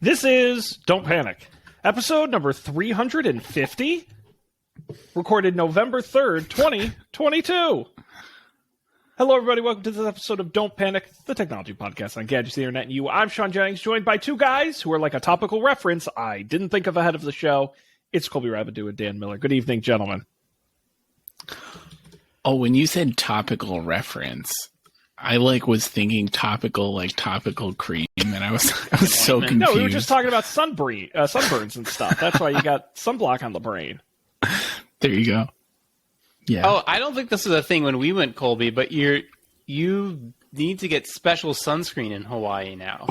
This is Don't Panic, episode number 350, recorded November 3rd, 2022. Hello, everybody. Welcome to this episode of Don't Panic, the technology podcast on gadgets, the internet, and you. I'm Sean Jennings, joined by two guys who are like a topical reference I didn't think of ahead of the show. It's Colby Rabideau and Dan Miller. Good evening, gentlemen. Oh, when you said topical reference, I was thinking topical cream, and I was so confused. No, we were just talking about sunburns and stuff. That's why you got sunblock on the brain. There you go. Yeah. Oh, I don't think this is a thing when we went, Colby, but you need to get special sunscreen in Hawaii now.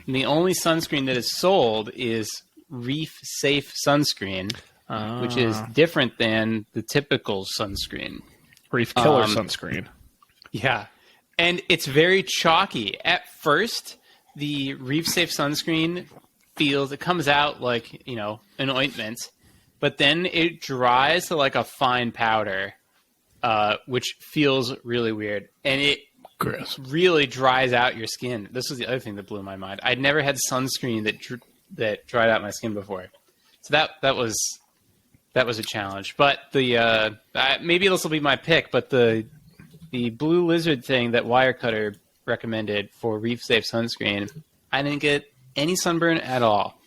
And the only sunscreen that is sold is reef safe sunscreen, which is different than the typical sunscreen. Reef killer sunscreen. Yeah. And it's very chalky. At first, the reef safe sunscreen it comes out like, an ointment, but then it dries to like a fine powder, which feels really weird. And it really dries out your skin. This was the other thing that blew my mind. I'd never had sunscreen that dried out my skin before. So that was a challenge. But the maybe this will be my pick, but the Blue Lizard thing that Wirecutter recommended for reef safe sunscreen, I didn't get any sunburn at all.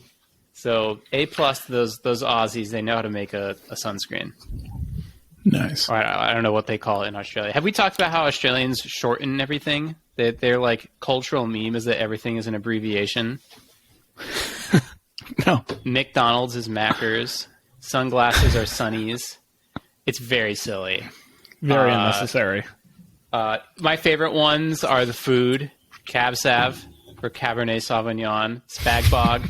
So A+ to those Aussies, they know how to make a sunscreen. Nice. Or I don't know what they call it in Australia. Have we talked about how Australians shorten everything? That their cultural meme is that everything is an abbreviation. No. McDonald's is Maccers. Sunglasses are Sunnies. It's very silly. Very unnecessary. My favorite ones are the food, Cab Sav for Cabernet Sauvignon, Spag Bog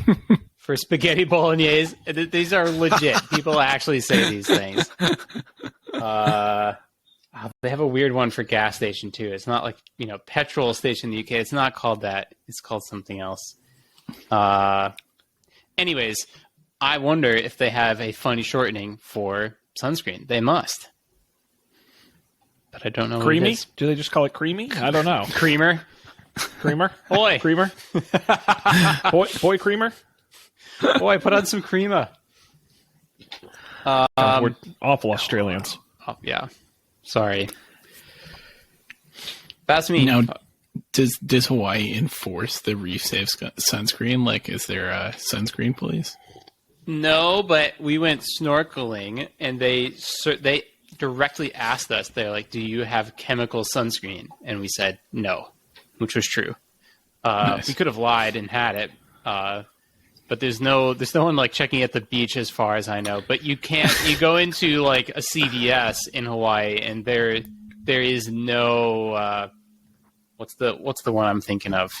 for Spaghetti Bolognese. These are legit. People actually say these things. They have a weird one for gas station, too. It's not like, petrol station in the UK. It's not called that. It's called something else. Anyways, I wonder if they have a funny shortening for sunscreen. They must. But I don't know. Creamy? Do they just call it creamy? I don't know. Creamer? Boy. Creamer? Boy creamer? Boy, put on some creamer. We're awful Australians. Oh, yeah. Sorry. That's me. Now, does Hawaii enforce the reef safe sunscreen? Is there a sunscreen police? No, but we went snorkeling, and they directly asked us, they're like, do you have chemical sunscreen? And we said no, which was true. Nice. We could have lied and had it, but there's no one checking at the beach as far as I know. But you go into a CVS in Hawaii, and there is no what's the one I'm thinking of?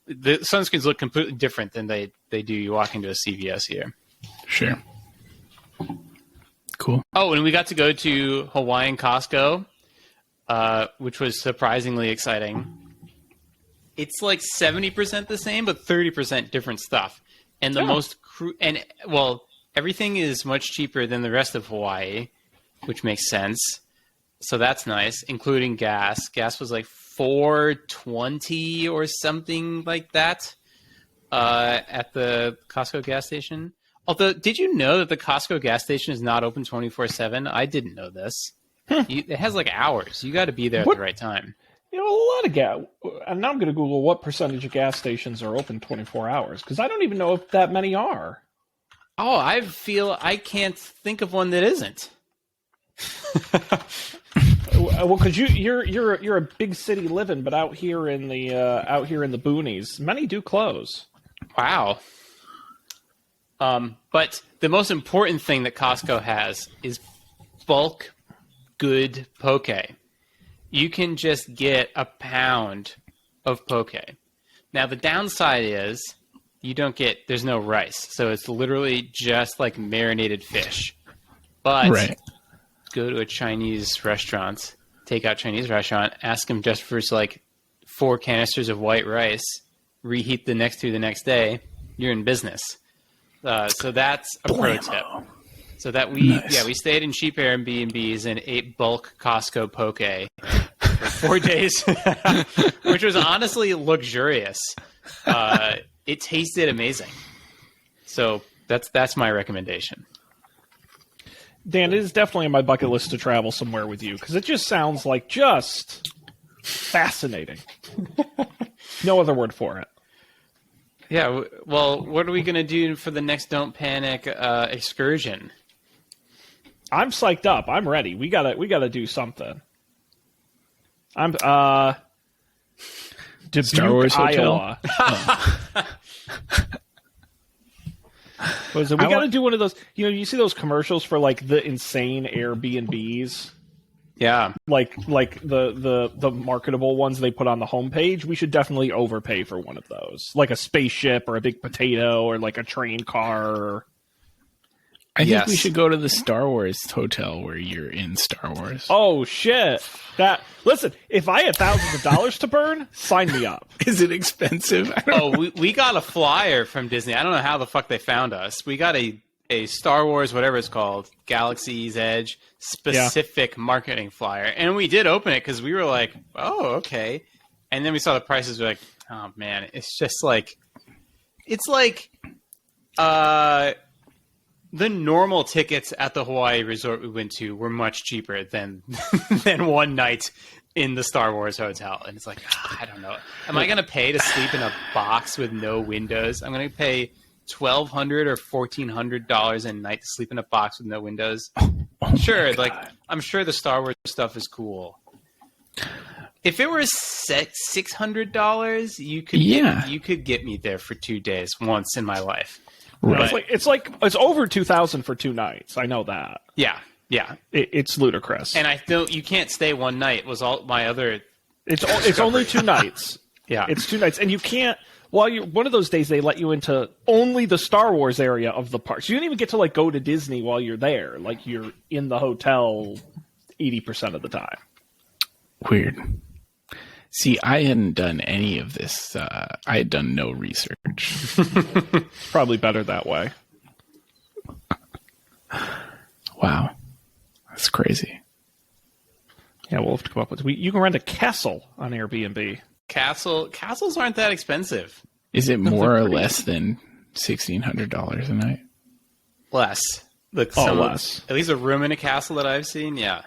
The sunscreens look completely different than they do. You walk into a CVS here. Sure. Cool. Oh, and we got to go to Hawaiian Costco, which was surprisingly exciting. It's 70% the same, but 30% different stuff. And the everything is much cheaper than the rest of Hawaii, which makes sense. So that's nice, including gas. Gas was $4.20 or something like that at the Costco gas station. Although, did you know that the Costco gas station is not open 24/7? I didn't know this. It has hours. You got to be there at the right time. A lot of gas. And now I'm going to Google what percentage of gas stations are open 24 hours, because I don't even know if that many are. Oh, I can't think of one that isn't. Well, because you're a big city living, but out here in the boonies, many do close. Wow. But the most important thing that Costco has is bulk good poke. You can just get a pound of poke. Now, the downside is there's no rice. So it's literally just marinated fish. But go to a Chinese restaurant, takeout Chinese restaurant, ask them just for 4 canisters of white rice, reheat the next day, you're in business. So that's a pro tip. So that we stayed in cheap Airbnbs and ate bulk Costco poke for 4 days, which was honestly luxurious. it tasted amazing. So that's my recommendation. Dan, it is definitely on my bucket list to travel somewhere with you because it just sounds like just fascinating. No other word for it. Yeah. Well, what are we going to do for the next Don't Panic excursion? I'm psyched up. I'm ready. We gotta do something. I'm Dubuque, Star Wars Iowa. We gotta do one of those. You see those commercials for like the insane Airbnbs, Yeah. like the marketable ones they put on the homepage. We should definitely overpay for one of those, like a spaceship or a big potato or like a train car. I think we should go to the Star Wars hotel where you're in Star Wars. Oh shit! Listen, if I had thousands of dollars to burn, sign me up. Is it expensive? We got a flyer from Disney. I don't know how the fuck they found us. We got a Star Wars, whatever it's called, Galaxy's Edge specific marketing flyer, and we did open it because we were like, oh, okay. And then we saw the prices. We're like, oh man, it's just like, it's like, the normal tickets at the Hawaii resort we went to were much cheaper than than one night in the Star Wars hotel. And it's like, I don't know. Am I going to pay to sleep in a box with no windows? I'm going to pay $1,200 or $1,400 a night to sleep in a box with no windows. Sure, like I'm sure the Star Wars stuff is cool. If it were $600, you could get me there for 2 days once in my life. Right. It's over 2,000 for 2 nights. I know that. Yeah. It's ludicrous. And you can't stay one night. Was all my other. It's only 2 nights. Yeah, it's 2 nights, and you can't. While you're one of those days, they let you into only the Star Wars area of the park. So you don't even get to like go to Disney while you're there. Like you're in the hotel 80% of the time. Weird. See, I hadn't done any of this. I had done no research. Probably better that way. Wow. That's crazy. Yeah, we'll have to come up with... You can rent a castle on Airbnb. Castles aren't that expensive. Is it more or less than $1,600 a night? Less. Look, less. At least a room in a castle that I've seen, yeah.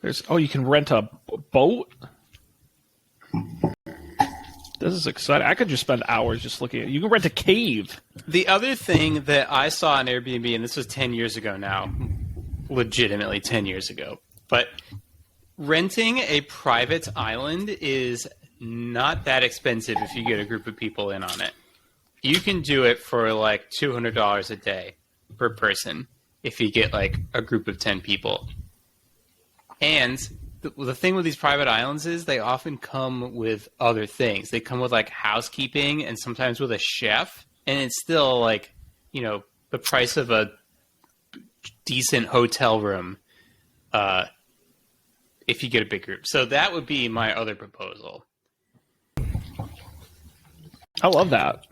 You can rent a boat? This is exciting. I could just spend hours just looking at it. You can rent a cave. The other thing that I saw on Airbnb, and this was 10 years ago now, legitimately 10 years ago, but renting a private island is not that expensive if you get a group of people in on it. You can do it for like $200 a day per person if you get like a group of 10 people. And the thing with these private islands is they often come with other things. They come with like housekeeping and sometimes with a chef, and it's still like, the price of a decent hotel room if you get a big group. So that would be my other proposal. I love that.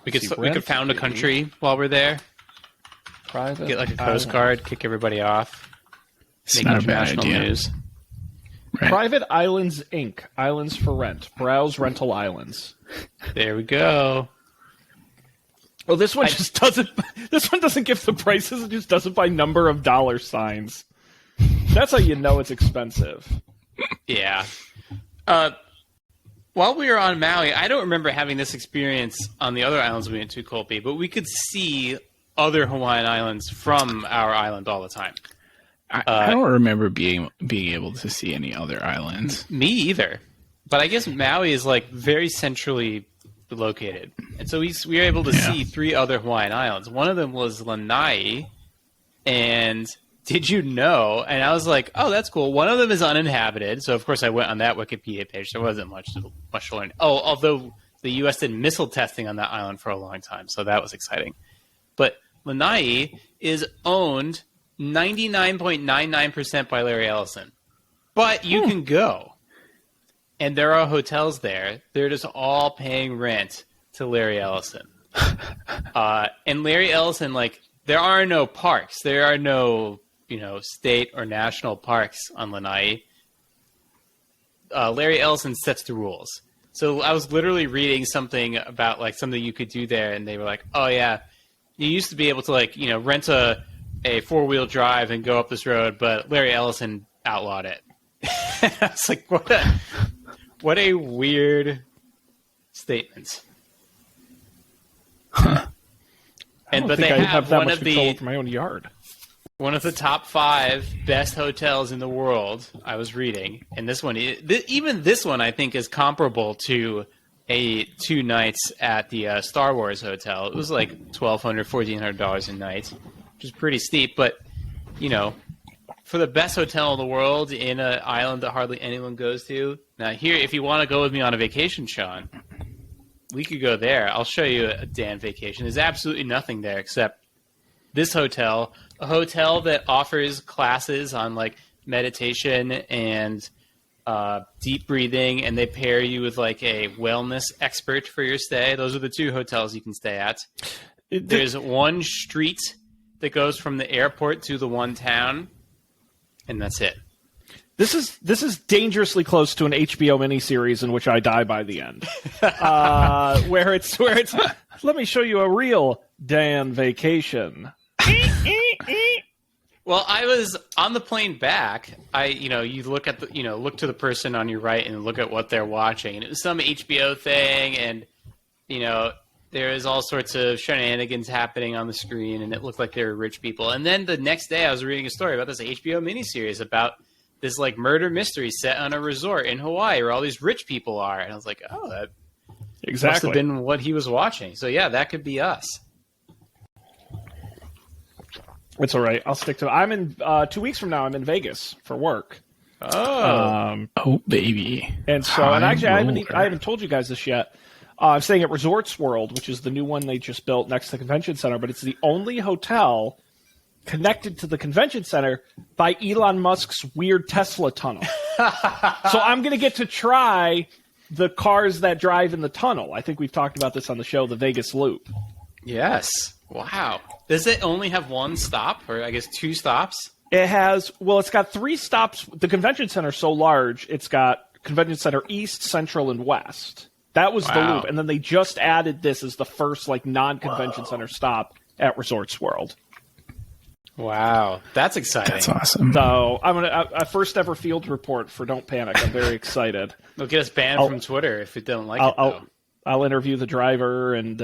We could found a country while we're there. Private. Get like a Coast Guard, kick everybody off. It's not a bad idea. News. Right. Private Islands Inc. Islands for rent. Browse rental islands. There we go. Well, this one just doesn't. This one doesn't give the prices. It just does it by number of dollar signs. That's how you know it's expensive. Yeah. While we were on Maui, I don't remember having this experience on the other islands we went to, Colby, but we could see other Hawaiian islands from our island all the time. I don't remember being able to see any other islands. Me either. But I guess Maui is like very centrally located. And so we were able to see 3 other Hawaiian islands. One of them was Lanai. And did you know? And I was like, oh, that's cool. One of them is uninhabited. So, of course, I went on that Wikipedia page. There wasn't much to learn. Oh, although the U.S. did missile testing on that island for a long time. So that was exciting. But Lanai is owned 99.99% by Larry Ellison. But you can go. And there are hotels there. They're just all paying rent to Larry Ellison. And Larry Ellison, like, there are no parks. There are no, state or national parks on Lanai. Larry Ellison sets the rules. So I was literally reading something about like something you could do there, and they were like, "Oh yeah, you used to be able to like rent a 4-wheel drive and go up this road, but Larry Ellison outlawed it." I was like, what a weird statement. But they have that one much of control the over my own yard. one of the top 5 best hotels in the world. I was reading, and this one, even this one, I think, is comparable to 2 nights at the Star Wars hotel. It was like $1,200, $1,400 a night, which is pretty steep. But for the best hotel in the world in an island that hardly anyone goes to. Now, here, if you want to go with me on a vacation, Sean, we could go there. I'll show you a damn vacation. There's absolutely nothing there except this hotel, a hotel that offers classes on like meditation and deep breathing, and they pair you with like a wellness expert for your stay. Those are the 2 hotels you can stay at. There's one street that goes from the airport to the one town, and that's it. This is dangerously close to an HBO miniseries in which I die by the end, where it's let me show you a real Dan vacation. Well, I was on the plane back. You look at look to the person on your right and look at what they're watching, and it was some HBO thing, and there is all sorts of shenanigans happening on the screen, and it looked like they were rich people. And then the next day, I was reading a story about this HBO miniseries about this like murder mystery set on a resort in Hawaii where all these rich people are. And I was like, oh, that Exactly. must have been what he was watching. So yeah, that could be us. It's all right. I'll stick to it. I'm in 2 weeks from now. I'm in Vegas for work. Oh, Oh, baby. And so, and actually, I haven't told you guys this yet. I'm staying at Resorts World, which is the new one they just built next to the convention center, but it's the only hotel connected to the convention center by Elon Musk's weird Tesla tunnel. So I'm going to get to try the cars that drive in the tunnel. I think we've talked about this on the show, the Vegas Loop. yes. Wow. Does it only have one stop, or I guess 2 stops? It's got 3 stops. The convention center is so large, it's got convention center east, central, and west. That was the loop. And then they just added this as the first like non-convention center stop at Resorts World. Wow. That's exciting. That's awesome. So I'm a first ever field report for Don't Panic. I'm very excited. They'll get us banned from Twitter if it don't like it, though. I'll interview the driver and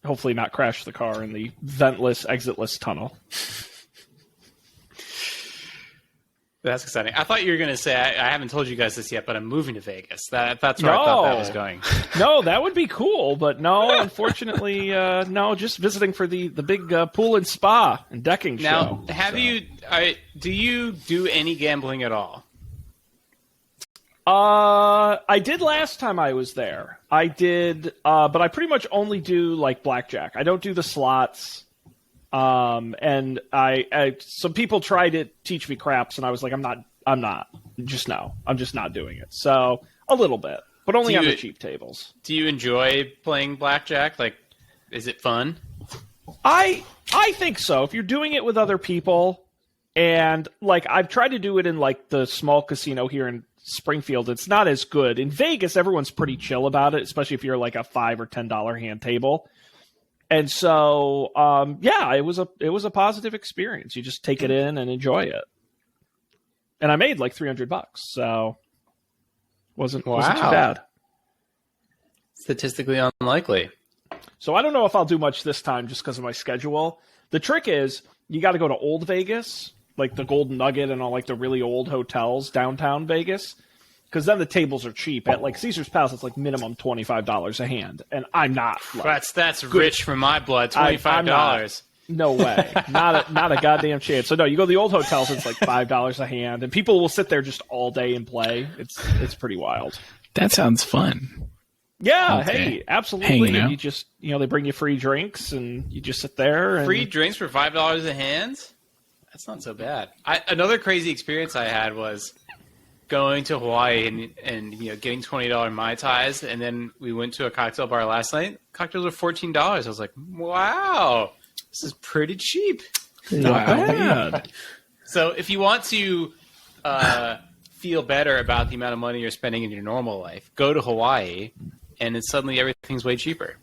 hopefully not crash the car in the ventless, exitless tunnel. That's exciting. I thought you were going to say, I haven't told you guys this yet, but I'm moving to Vegas. That's where I thought that was going. No, that would be cool, but no, unfortunately, no, just visiting for the big pool and spa and decking show. Now, do you do any gambling at all? I did last time I was there. I did, but I pretty much only do like blackjack. I don't do the slots. And some people tried to teach me craps, and I was like, I'm just not doing it. So a little bit, but only on the cheap tables. Do you enjoy playing blackjack? Like, is it fun? I think so. If you're doing it with other people, and like I've tried to do it in like the small casino here in Springfield, it's not as good. In Vegas, everyone's pretty chill about it, especially if you're like a $5 or $10 hand table. And so, it was a positive experience. You just take it in and enjoy it. And I made like $300, so wasn't too bad. Statistically unlikely. So I don't know if I'll do much this time just because of my schedule. The trick is you got to go to Old Vegas, like the Golden Nugget and all like the really old hotels downtown Vegas. Because then the tables are cheap. At like Caesar's Palace, it's like minimum $25 a hand, and I'm not. Like, that's rich for my blood. $25. No way, not a goddamn chance. So no, you go to the old hotels, it's like $5 a hand, and people will sit there just all day and play. It's pretty wild. That sounds fun. Yeah, Okay. hey, absolutely. Hanging out. And you just they bring you free drinks, and you just sit there. And... Free drinks for $5 a hand? That's not so bad. Another crazy experience I had was going to Hawaii and getting $20 Mai Tais, and then we went to a cocktail bar last night. Cocktails were $14. I was like, wow, this is pretty cheap. Not bad. So if you want to feel better about the amount of money you're spending in your normal life. Go to Hawaii, and then suddenly everything's way cheaper.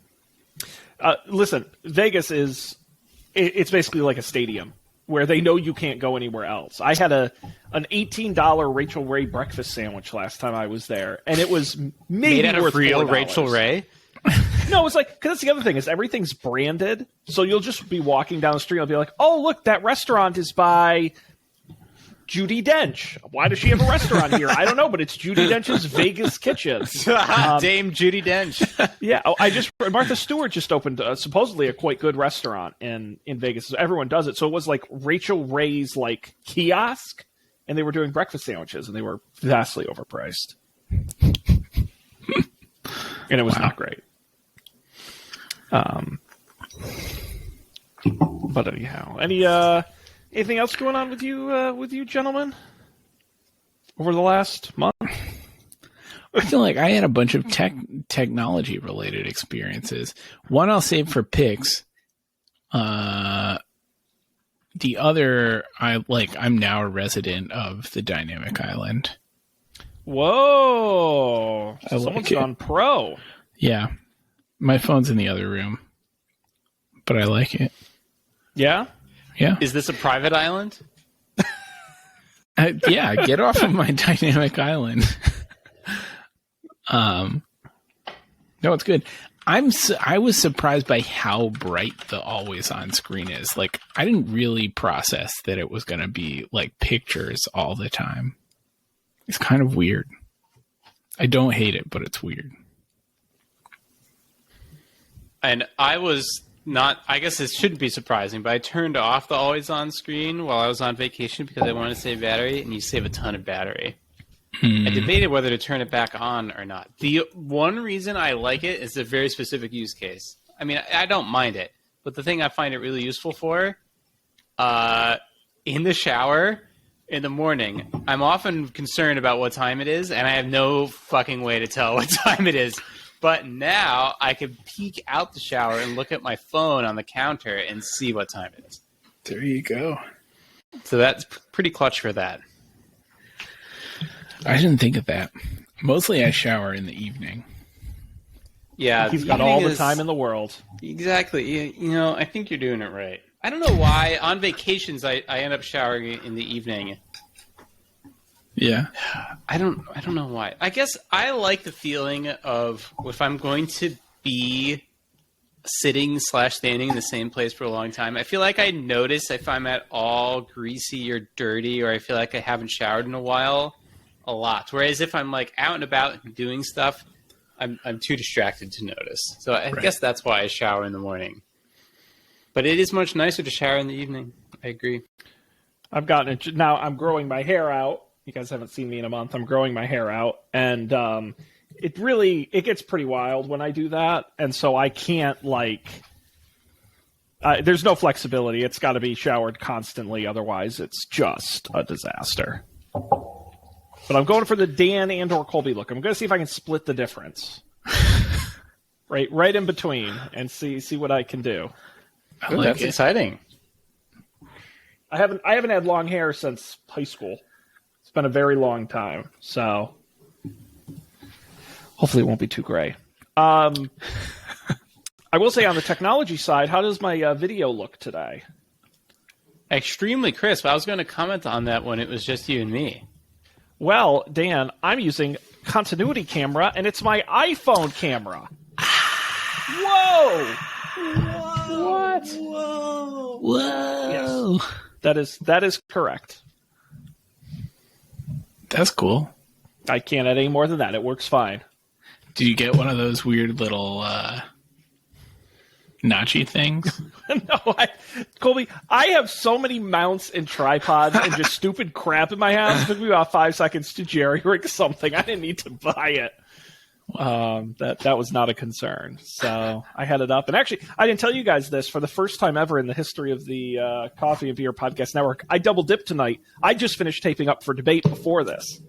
Listen, Vegas it's basically like a stadium where they know you can't go anywhere else. I had an $18 Rachel Ray breakfast sandwich last time I was there, and it was maybe Made out worth of real $4. Rachel Ray? No, it's like, because that's the other thing, is everything's branded, so you'll just be walking down the street and you'll be like, oh, look, that restaurant is by Judi Dench. Why does she have a restaurant here? I don't know, but it's Judi Dench's Vegas Kitchen. Dame Judi Dench. Yeah, Martha Stewart just opened supposedly a quite good restaurant in Vegas. Everyone does it. So it was like Rachel Ray's like kiosk, and they were doing breakfast sandwiches, and they were vastly overpriced. And it was not great. But anyhow, anything else going on with you gentlemen over the last month? I feel like I had a bunch of technology related experiences. One I'll save for picks. The other, I'm now a resident of the Dynamic Island. Whoa! I Someone's like it. gone pro. Yeah, my phone's in the other room, but I like it. Yeah. Yeah. Is this a private island? Yeah, get off of my Dynamic Island. No, it's good. I was surprised by how bright the always on screen is. Like, I didn't really process that it was going to be like pictures all the time. It's kind of weird. I don't hate it, but it's weird. And I was not, I guess it shouldn't be surprising, but I turned off the always on screen while I was on vacation because I wanted to save battery, and you save a ton of battery. I debated whether to turn it back on or not. The one reason I like it is a very specific use case. I mean, I don't mind it, but the thing I find it really useful for, in the shower in the morning, I'm often concerned about what time it is, and I have no fucking way to tell what time it is. But now I can peek out the shower and look at my phone on the counter and see what time it is. There you go. So that's pretty clutch for that. I didn't think of that. Mostly I shower in the evening. Yeah, He's got all the time in the world. Exactly. You know, I think you're doing it right. I don't know why on vacations I end up showering in the evening. Yeah. I don't know why. I guess I like the feeling of if I'm going to be sitting/standing in the same place for a long time, I feel like I notice if I'm at all greasy or dirty, or I feel like I haven't showered in a while a lot. Whereas if I'm like out and about and doing stuff, I'm too distracted to notice. So I guess that's why I shower in the morning. But it is much nicer to shower in the evening. I agree. I've gotten it now. I'm growing my hair out. You guys haven't seen me in a month. I'm growing my hair out, and it gets pretty wild when I do that, and so I can't there's no flexibility. It's got to be showered constantly, otherwise it's just a disaster. But I'm going for the Dan and/or Colby look. I'm going to see if I can split the difference, right in between, and see what I can do. Ooh, that's exciting. I haven't had long hair since high school. It's been a very long time, so hopefully it won't be too gray. I will say on the technology side, how does my video look today? Extremely crisp. I was going to comment on that when it was just you and me. Well, Dan, I'm using continuity camera, and it's my iPhone camera. Whoa! What? Whoa! Yes, that is correct. That's cool. I can't add any more than that. It works fine. Do you get one of those weird little notchy things? No, Colby, I have so many mounts and tripods and just stupid crap in my house. It took me about 5 seconds to jerry-rig something. I didn't need to buy it. That was not a concern. So I had it up. And actually, I didn't tell you guys this. For the first time ever in the history of the Coffee and Beer Podcast Network, I double-dipped tonight. I just finished taping up for debate before this.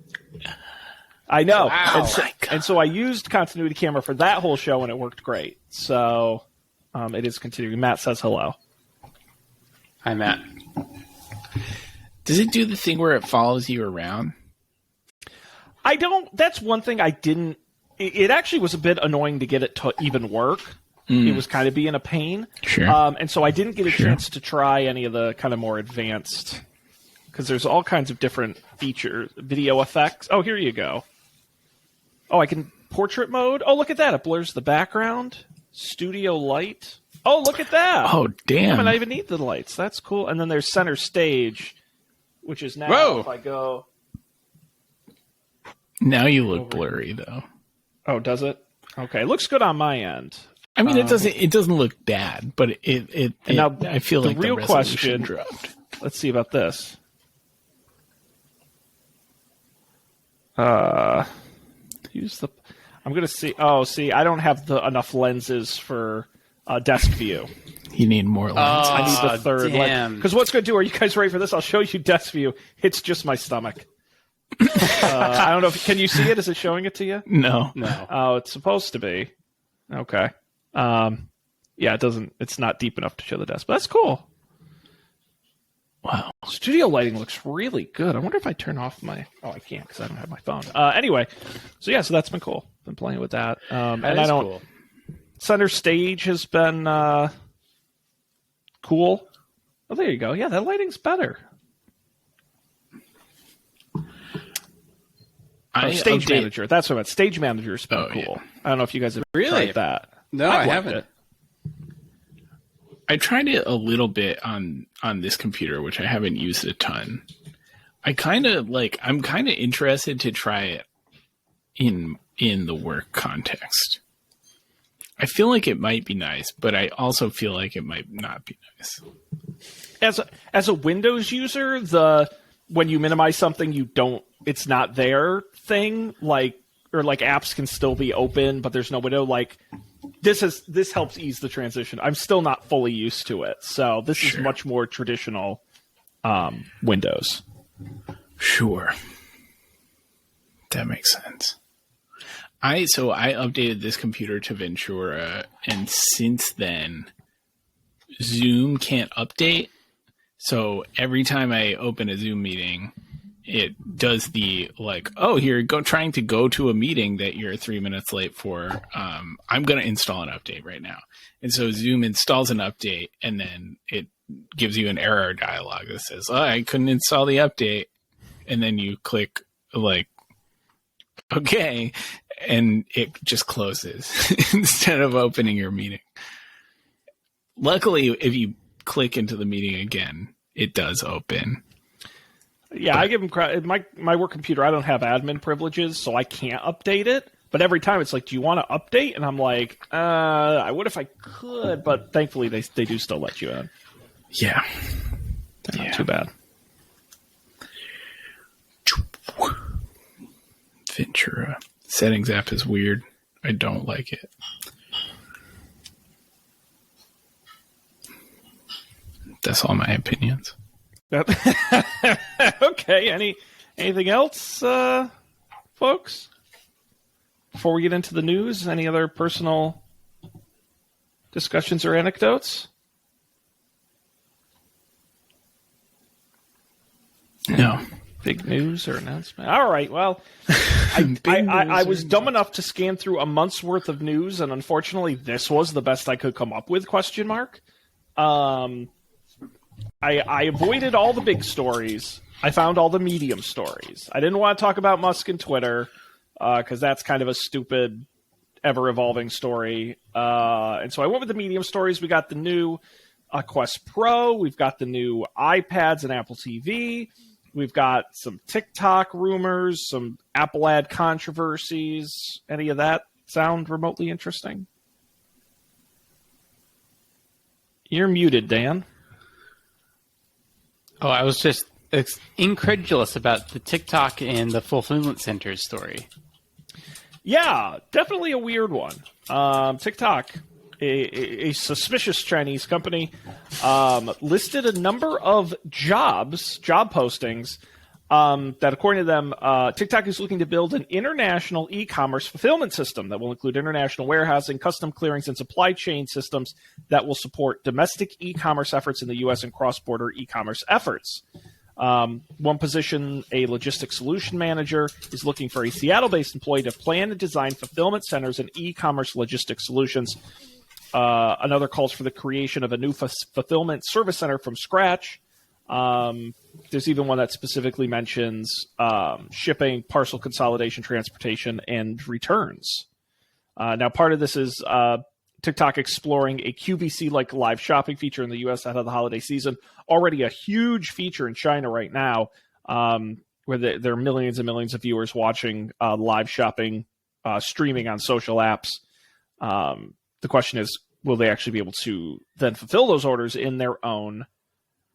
I know. Wow. And so I used continuity camera for that whole show, and it worked great. So it is continuing. Matt says hello. Hi, Matt. Does it do the thing where it follows you around? I don't. That's one thing I didn't. It actually was a bit annoying to get it to even work. It was kind of being a pain. Sure. And so I didn't get a chance to try any of the kind of more advanced, because there's all kinds of different features, video effects. Oh, here you go. Oh, I can portrait mode. Oh, look at that. It blurs the background. Studio light. Oh, look at that. Oh, damn. I don't even need the lights. That's cool. And then there's center stage, which is now Whoa. if I go. Now you look blurry, though. Oh, does it? Okay, it looks good on my end. I mean, it doesn't look bad, but it now I feel the like real the resolution question- dropped. Let's see about this. Use the. I'm gonna see. Oh, see, I don't have enough lenses for desk view. You need more lens. I need the third lens. damn. Because what's gonna do? Are you guys ready for this? I'll show you desk view. It's just my stomach. I don't know if can you see it? Is it showing it to you? No. Oh, it's supposed to be. Okay. Yeah, it doesn't. It's not deep enough to show the desk, but that's cool. Wow. Studio lighting looks really good. I wonder if I turn off my. Oh, I can't because I don't have my phone. Anyway, so that's been cool. Been playing with that. And That I is don't. cool. Center stage has been cool. Oh, there you go. Yeah, that lighting's better. Stage manager. That's what I meant. Stage manager's been cool. Yeah. I don't know if you guys have Really? tried that. No, I've I liked haven't. it. I tried it a little bit on this computer, which I haven't used a ton. I'm kind of interested to try it in the work context. I feel like it might be nice, but I also feel like it might not be nice. As a Windows user, when you minimize something, it's not there thing, like apps can still be open, but there's no window. Like this helps ease the transition. I'm still not fully used to it, so this is much more traditional Windows. Sure, that makes sense. I updated this computer to Ventura, and since then, Zoom can't update. So every time I open a Zoom meeting, it does the trying to go to a meeting that you're 3 minutes late for. I'm going to install an update right now. And so Zoom installs an update, and then it gives you an error dialog that says, I couldn't install the update. And then you click okay, and it just closes instead of opening your meeting. Luckily, if you click into the meeting again, it does open. Yeah, I give them credit. My work computer, I don't have admin privileges, so I can't update it. But every time it's like, do you want to update? And I'm like, I would if I could, but thankfully they do still let you in. Yeah. Not too bad. Ventura. Settings app is weird. I don't like it. That's all my opinions. Okay. Anything else, folks? Before we get into the news, any other personal discussions or anecdotes? No. Big news or announcement? All right. Well, I was dumb enough to scan through a month's worth of news, and unfortunately, this was the best I could come up with? I avoided all the big stories. I found all the medium stories. I didn't want to talk about Musk and Twitter because that's kind of a stupid, ever-evolving story. And so I went with the medium stories. We got the new Quest Pro. We've got the new iPads and Apple TV. We've got some TikTok rumors, some Apple ad controversies. Any of that sound remotely interesting? You're muted, Dan. Oh, I was just incredulous about the TikTok and the fulfillment centers story. Yeah, definitely a weird one. TikTok, a suspicious Chinese company, listed a number of job postings that, according to them, TikTok is looking to build an international e-commerce fulfillment system that will include international warehousing, custom clearings, and supply chain systems that will support domestic e-commerce efforts in the U.S. and cross-border e-commerce efforts. One position, a logistics solution manager, is looking for a Seattle-based employee to plan and design fulfillment centers and e-commerce logistics solutions. Another calls for the creation of a new fulfillment service center from scratch. There's even one that specifically mentions shipping, parcel consolidation, transportation, and returns. Now, part of this is TikTok exploring a QVC-like live shopping feature in the U.S. ahead of the holiday season. Already a huge feature in China right now, where there are millions and millions of viewers watching live shopping streaming on social apps. The question is, will they actually be able to then fulfill those orders in their own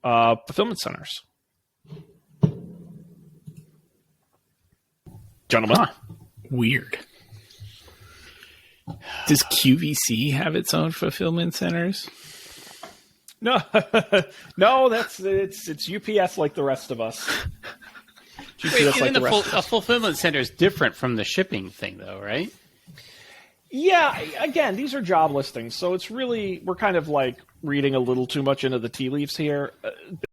fulfillment centers? Gentlemen. Huh. Weird. Does QVC have its own fulfillment centers? No, no, it's UPS like the rest of us. Wait, isn't a fulfillment center is different from the shipping thing, though, right? Yeah, again, these are job listings, so it's really, we're kind of like reading a little too much into the tea leaves here.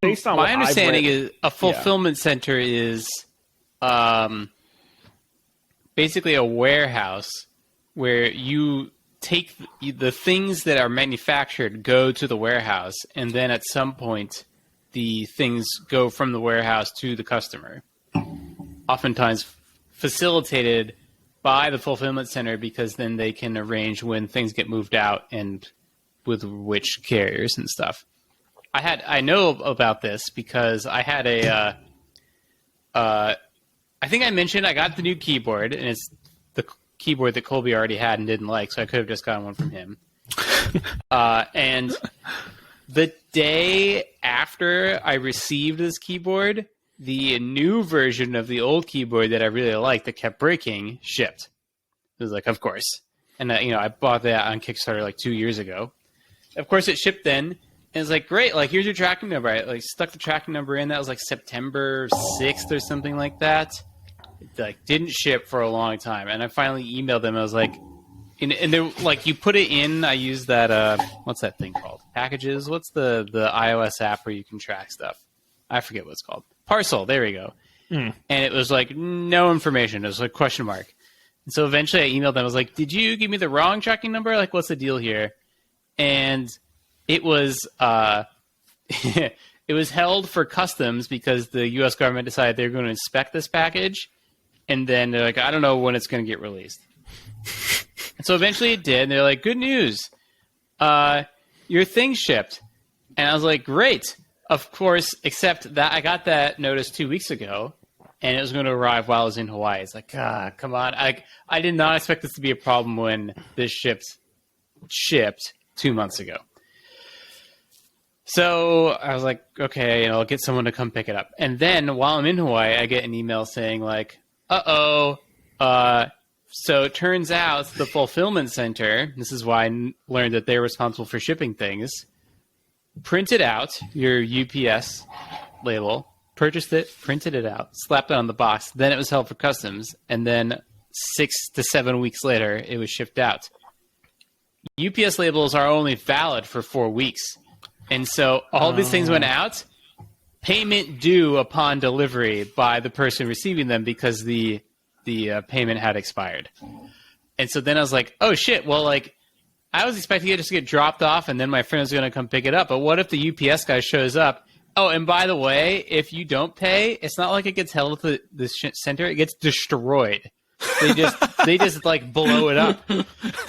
Based on my understanding is a fulfillment center is basically a warehouse where you take the things that are manufactured, go to the warehouse, and then at some point the things go from the warehouse to the customer. Oftentimes facilitated by the fulfillment center, because then they can arrange when things get moved out and with which carriers and stuff. I know about this because I had I think I mentioned I got the new keyboard, and it's the keyboard that Colby already had and didn't like, so I could have just gotten one from him. And the day after I received this keyboard, the new version of the old keyboard that I really liked that kept breaking shipped. It was like, of course. And I bought that on Kickstarter like 2 years ago. Of course, it shipped then. And it's like, great, like, here's your tracking number. I stuck the tracking number in. That was like September 6th or something like that. It didn't ship for a long time. And I finally emailed them. I was like, and they're like, you put it in. I use that, what's that thing called? Packages? What's the iOS app where you can track stuff? I forget what it's called. Parcel, there we go. And it was like, no information. It was like question mark. And so eventually I emailed them. I was like, did you give me the wrong tracking number? Like, what's the deal here? And it was it was held for customs because the U.S. government decided they were going to inspect this package. And then they're like, I don't know when it's going to get released. And so eventually it did. And they're like, good news. Your thing shipped. And I was like, great. Of course, except that I got that notice 2 weeks ago, and it was going to arrive while I was in Hawaii. It's like, come on. I did not expect this to be a problem when this shipped 2 months ago. So I was like, okay, I'll get someone to come pick it up. And then while I'm in Hawaii, I get an email saying like, so it turns out the fulfillment center, this is why I learned that they're responsible for shipping things, printed out your UPS label, purchased it, printed it out, slapped it on the box, then it was held for customs, and then 6 to 7 weeks later, it was shipped out. UPS labels are only valid for 4 weeks. And so all these things went out, payment due upon delivery by the person receiving them because the payment had expired. And so then I was like, oh shit, well, like, I was expecting it just to get dropped off and then my friend was going to come pick it up. But what if the UPS guy shows up? Oh, and by the way, if you don't pay, it's not like it gets held at the center. It gets destroyed. They just like blow it up.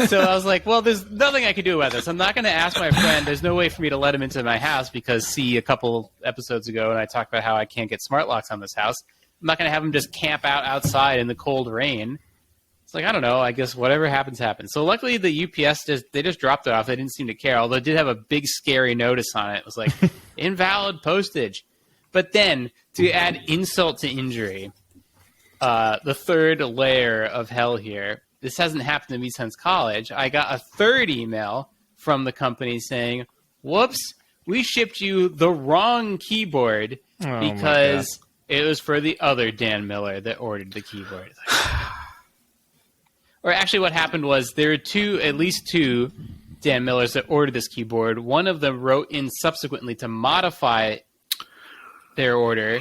So I was like, well, there's nothing I can do about this. I'm not going to ask my friend. There's no way for me to let him into my house because, see, a couple episodes ago, and I talked about how I can't get smart locks on this house. I'm not going to have him just camp out outside in the cold rain. It's like, I don't know. I guess whatever happens, happens. So luckily the UPS, they just dropped it off. They didn't seem to care, although it did have a big scary notice on it. It was like, invalid postage. But then, to add insult to injury, the third layer of hell here, this hasn't happened to me since college. I got a third email from the company saying, whoops, we shipped you the wrong keyboard because it was for the other Dan Miller that ordered the keyboard. Or actually what happened was there were at least two Dan Millers that ordered this keyboard. One of them wrote in subsequently to modify their order,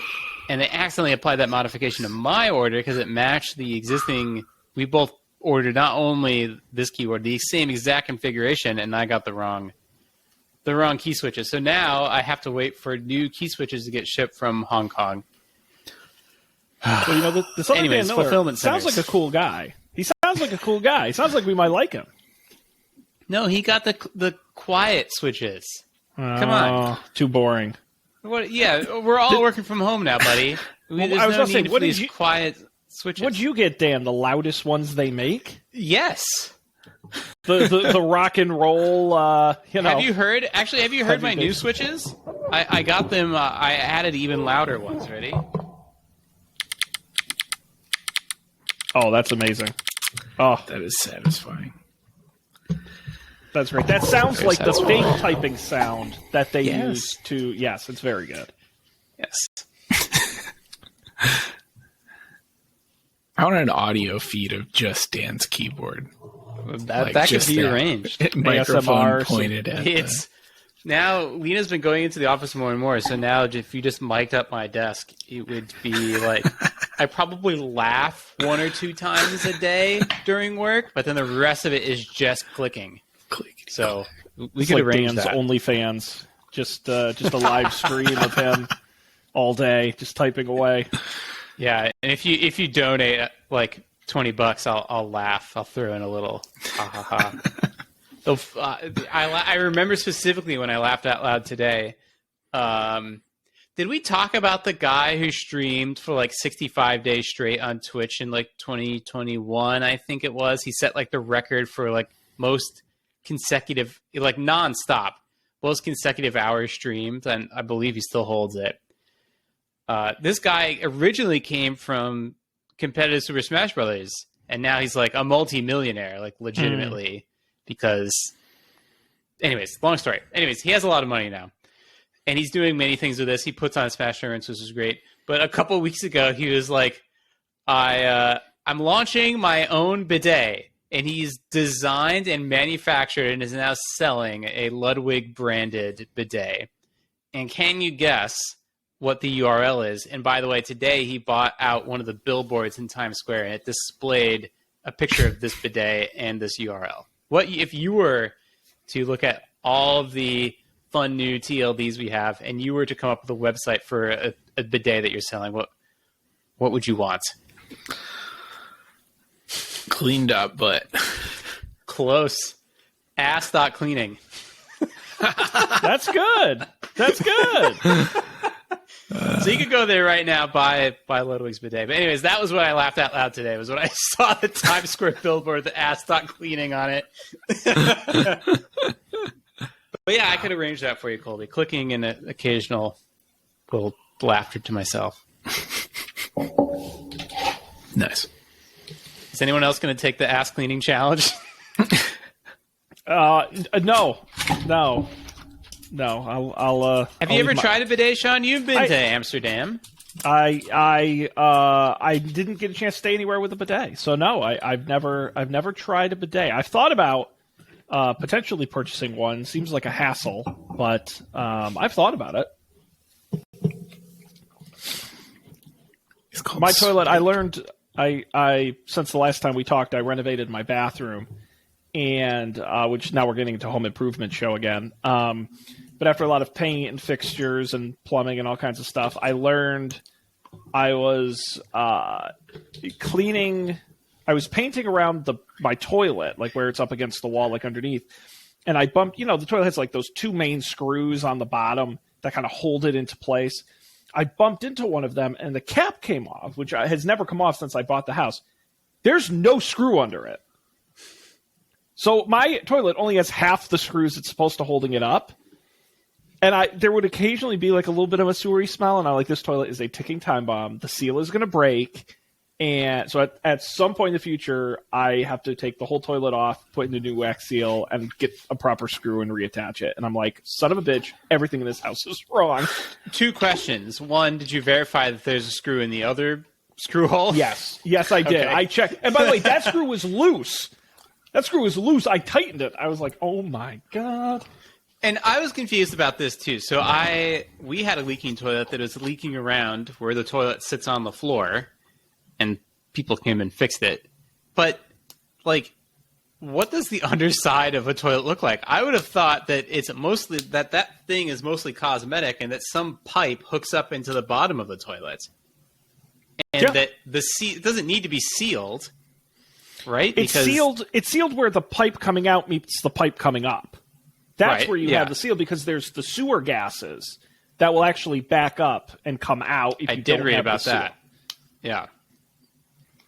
and they accidentally applied that modification to my order because it matched the existing. We both ordered not only this keyboard, the same exact configuration, and I got the wrong key switches. So now I have to wait for new key switches to get shipped from Hong Kong. So, you know, this other Anyways, Dan Miller fulfillment sounds centers. like a cool guy. He sounds like a cool guy. He sounds like we might like him. No, he got the quiet switches. Come on. Oh, too boring. What? Yeah, we're all working from home now, buddy. There's I was no gonna say, need what for did these you- quiet switches. What'd you get, Dan? The loudest ones they make? Yes. The rock and roll, you know. Have you heard? Actually, have you heard Heavy my new bass. switches? I got them. I added even louder ones. Ready? Oh, that's amazing. Oh, That is satisfying. that's great. That sounds Very like the satisfying. fake typing sound that they Yes. use to. Yes, it's very good. Yes. I want an audio feed of just Dan's keyboard. That could just be that. arranged. Microphone ASMR, pointed at It's now Lena's been going into the office more and more. So now, if you just mic'd up my desk, it would be like I probably laugh 1 or 2 times a day during work, but then the rest of it is just clicking. click. So we It's could like arrange Dan's that. OnlyFans. Just a live stream of him all day, just typing away. Yeah, and if you donate like $20, I'll laugh. I'll throw in a little ha ha ha. I remember specifically when I laughed out loud today. Did we talk about the guy who streamed for like 65 days straight on Twitch in like 2021? I think it was. He set like the record for like most consecutive, like nonstop, most consecutive hours streamed, and I believe he still holds it. This guy originally came from competitive Super Smash Brothers, and now he's like a multi-millionaire, like legitimately, because. Anyways, long story. Anyways, he has a lot of money now, and he's doing many things with this. He puts on Smash tournaments, which is great. But a couple of weeks ago, he was like, I'm launching my own bidet." And he's designed and manufactured and is now selling a Ludwig branded bidet. And can you guess what the URL is? And by the way, today he bought out one of the billboards in Times Square, and it displayed a picture of this bidet and this URL. What if you were to look at all of the fun new TLDs we have, and you were to come up with a website for a bidet that you're selling? What would you want? Cleaned up butt. Close. Ass.cleaning. That's good. That's good. So you could go there right now, buy Ludwig's bidet. But anyways, that was what I laughed out loud today, was when I saw the Times Square billboard, the ass.cleaning on it. But yeah, I could arrange that for you, Colby. Clicking and an occasional little laughter to myself. Nice. Is anyone else going to take the ass cleaning challenge? No. I'll Have I'll you ever leave my- tried a bidet, Sean? You've been to Amsterdam. I didn't get a chance to stay anywhere with a bidet, so no, I've never tried a bidet. I've thought about potentially purchasing one. Seems like a hassle, but I've thought about it. It's called My toilet. I learned. I since the last time we talked, I renovated my bathroom, and which now we're getting into home improvement show again. But after a lot of paint and fixtures and plumbing and all kinds of stuff, I learned I was cleaning. I was painting around my toilet, like where it's up against the wall, like underneath. And I bumped, the toilet has like those 2 main screws on the bottom that kind of hold it into place. I bumped into one of them and the cap came off, which has never come off since I bought the house. There's no screw under it. So my toilet only has half the screws it's supposed to holding it up. And there would occasionally be like a little bit of a sewery smell, and I'm like, this toilet is a ticking time bomb. The seal is going to break. And so at some point in the future, I have to take the whole toilet off, put in a new wax seal, and get a proper screw and reattach it. And I'm like, son of a bitch, everything in this house is wrong. 2 questions. One, did you verify that there's a screw in the other screw hole? Yes, I did. Okay. I checked. And by the way, that screw was loose. I tightened it. I was like, oh my God. And I was confused about this too. So we had a leaking toilet that was leaking around where the toilet sits on the floor, and people came and fixed it. But like, what does the underside of a toilet look like? I would have thought that it's mostly that thing is mostly cosmetic, and that some pipe hooks up into the bottom of the toilet, and that it doesn't need to be sealed, right? It's sealed. It's sealed where the pipe coming out meets the pipe coming up. That's where you have the seal, because there's the sewer gases that will actually back up and come out if you don't read have about the seal. that. Yeah.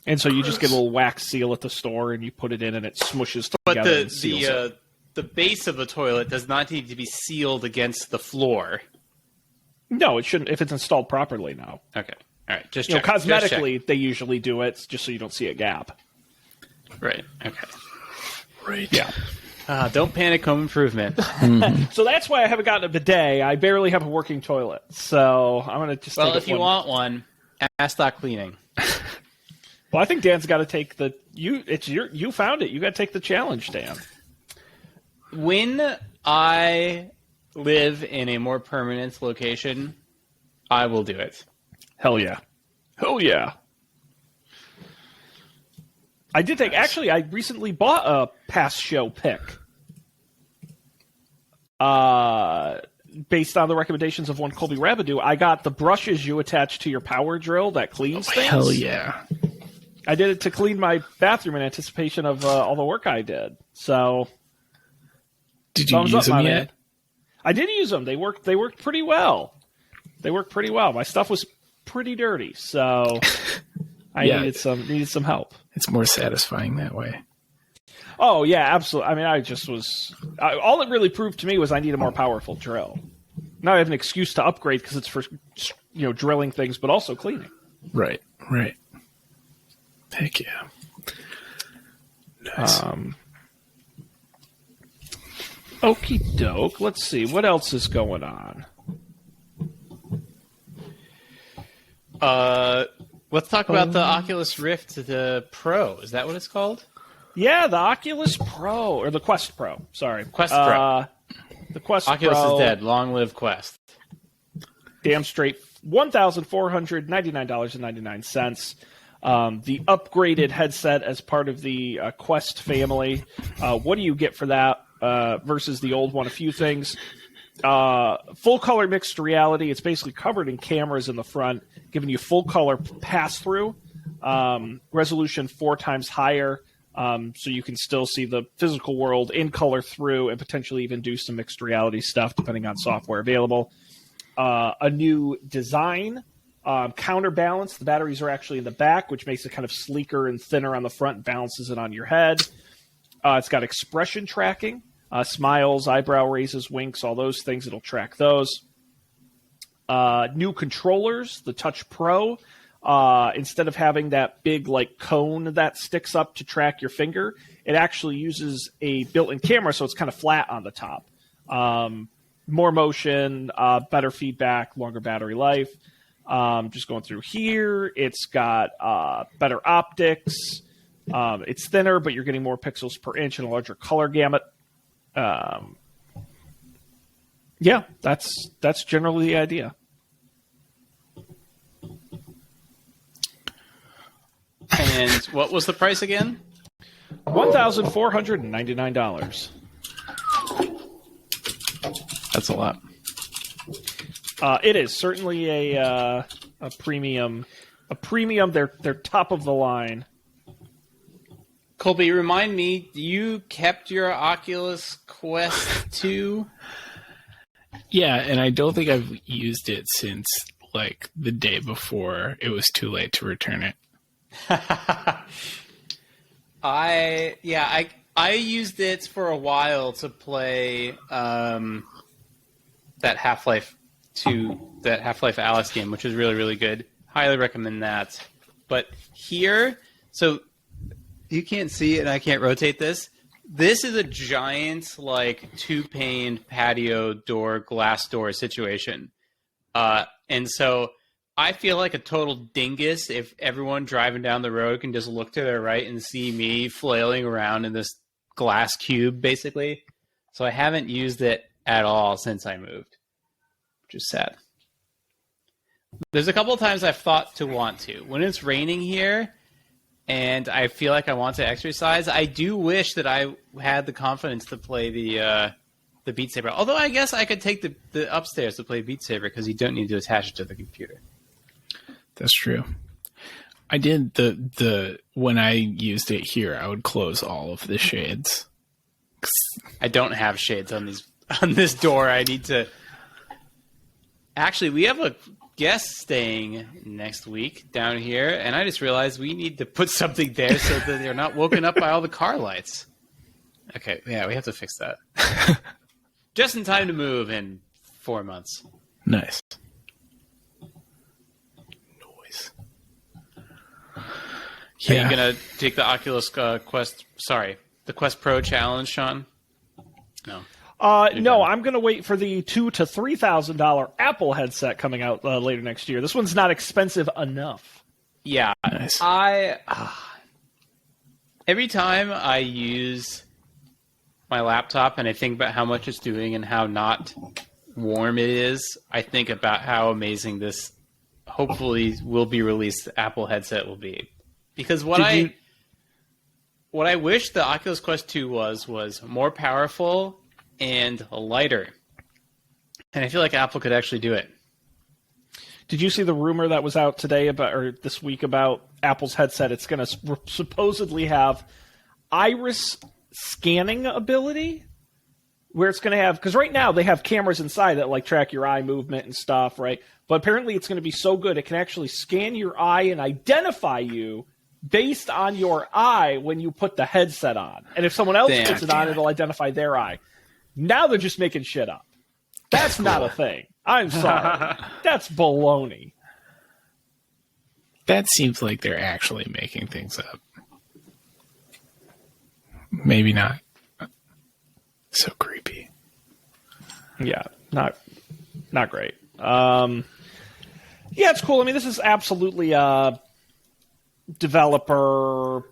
And so you just get a little wax seal at the store and you put it in and it smushes together. But and seals it. the base of the toilet does not need to be sealed against the floor. No, it shouldn't. If it's installed properly, no. Okay. All right. Just You know, check. cosmetically, they usually do it just so you don't see a gap. Right. Okay. Right. Yeah. Don't panic, home improvement. So that's why I haven't gotten a bidet. I barely have a working toilet. So I'm going to just Well, take if you want one, Astock Cleaning. Well, I think Dan's got to take the you found it. You got to take the challenge, Dan. When I live in a more permanent location, I will do it. Hell yeah. Hell yeah. I did think, actually, I recently bought a past show pick. Based on the recommendations of one Colby Rabidou, I got the brushes you attach to your power drill that cleans things. Hell yeah. I did it to clean my bathroom in anticipation of all the work I did. So, did you use them yet? Man. I did use them. They worked pretty well. My stuff was pretty dirty, so I needed some help. It's more satisfying that way. Oh yeah, absolutely. I mean, all it really proved to me was I need a more powerful drill. Now I have an excuse to upgrade because it's for drilling things, but also cleaning. Right. Heck yeah. Nice. Okie doke. Let's see what else is going on. Let's talk about the Oculus Rift, the Pro. Is that what it's called? Yeah, the Oculus Pro, or the Quest Pro. Sorry. Quest Pro. The Quest Oculus Pro. is dead. Long live Quest. Damn straight. $1,499.99. The upgraded headset as part of the Quest family. What do you get for that versus the old one? A few things. Full color mixed reality. It's basically covered in cameras in the front, giving you full color pass through. Resolution 4 times higher. So you can still see the physical world in color through, and potentially even do some mixed reality stuff depending on software available. A new design, counterbalance. The batteries are actually in the back, which makes it kind of sleeker and thinner on the front and balances it on your head. It's got expression tracking, smiles, eyebrow raises, winks, all those things. It'll track those. New controllers, the Touch Pro. Instead of having that big cone that sticks up to track your finger, it actually uses a built-in camera, so it's kind of flat on the top. More motion, better feedback, longer battery life. Just going through here, it's got better optics. It's thinner, but you're getting more pixels per inch and a larger color gamut. Yeah, that's generally the idea. And what was the price again? $1,499. That's a lot. It is certainly a premium. A premium. They're top of the line. Colby, remind me, you kept your Oculus Quest 2? Yeah, and I don't think I've used it since the day before it was too late to return it. I used it for a while to play that Half-Life Alice game, which is really, really good. Highly recommend that. But here, so you can't see it and I can't rotate this. This is a giant, two-paned patio door, glass door situation. And so I feel like a total dingus if everyone driving down the road can just look to their right and see me flailing around in this glass cube, basically. So I haven't used it at all since I moved, which is sad. There's a couple of times I've thought to want to. When it's raining here and I feel like I want to exercise, I do wish that I had the confidence to play the Beat Saber. Although I guess I could take the upstairs to play Beat Saber because you don't need to attach it to the computer. That's true. I did the when I used it here, I would close all of the shades. I don't have shades on this door. I need to. Actually, we have a guest staying next week down here, and I just realized we need to put something there so that they're not woken up by all the car lights. Okay, yeah, we have to fix that. Just in time to move in 4 months. Nice. Noise. Yeah. Are you going to take the Oculus Quest... Sorry, the Quest Pro challenge, Sean? No. No, I'm going to wait for the $2,000 to $3,000 Apple headset coming out later next year. This one's not expensive enough. Yeah. Nice. Every time I use my laptop and I think about how much it's doing and how not warm it is, I think about how amazing this hopefully will be released Apple headset will be. Because what I wish the Oculus Quest 2 was more powerful and lighter. And I feel like Apple could actually do it. Did you see the rumor that was out today or this week about Apple's headset? It's going to supposedly have iris scanning ability, where it's going to have, because right now they have cameras inside that like track your eye movement and stuff, right? But apparently it's going to be so good it can actually scan your eye and identify you based on your eye when you put the headset on. And if someone else puts it on, it'll identify their eye. Now they're just making shit up. That's not a thing. I'm sorry. That's baloney. That seems like they're actually making things up. Maybe not. So creepy. Yeah, not great. Yeah, it's cool. I mean, this is absolutely a developer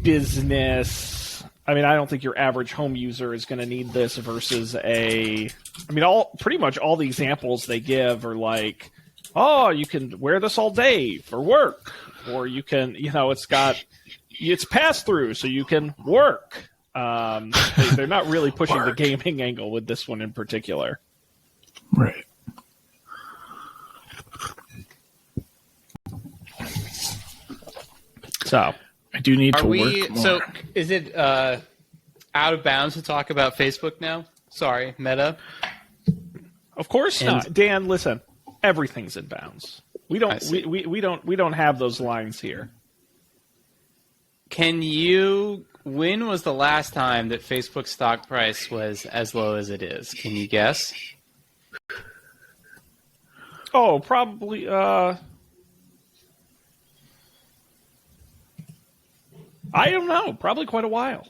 business. I mean, I don't think your average home user is going to need this versus pretty much all the examples they give are like, oh, you can wear this all day for work, or you can, it's pass through, so you can work. They're not really pushing the gaming angle with this one in particular. Right. So I do need to work more. So is it out of bounds to talk about Facebook now? Sorry, Meta. Of course not. Dan, listen. Everything's in bounds. We don't have those lines here. When was the last time that Facebook stock price was as low as it is? Can you guess? Oh, probably I don't know. Probably quite a while.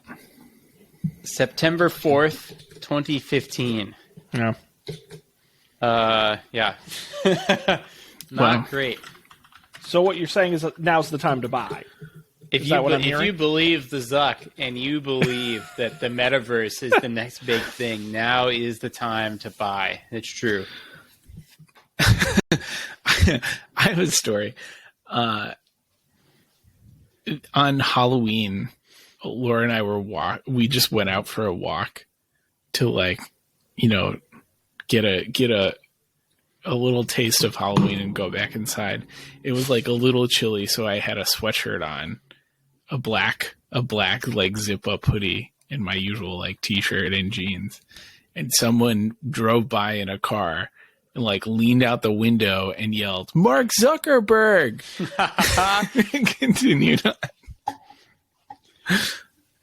September 4th, 2015. Yeah. Yeah. Not great. So what you're saying is that now's the time to buy. If you believe the Zuck and you believe that the metaverse is the next big thing, now is the time to buy. It's true. I have a story. On Halloween, Laura and I we just went out for a walk to get a little taste of Halloween and go back inside. It was like a little chilly, so I had a sweatshirt on, a black like zip up hoodie, and my usual like t-shirt and jeans. And someone drove by in a car and like leaned out the window and yelled, "Mark Zuckerberg!" And continued on.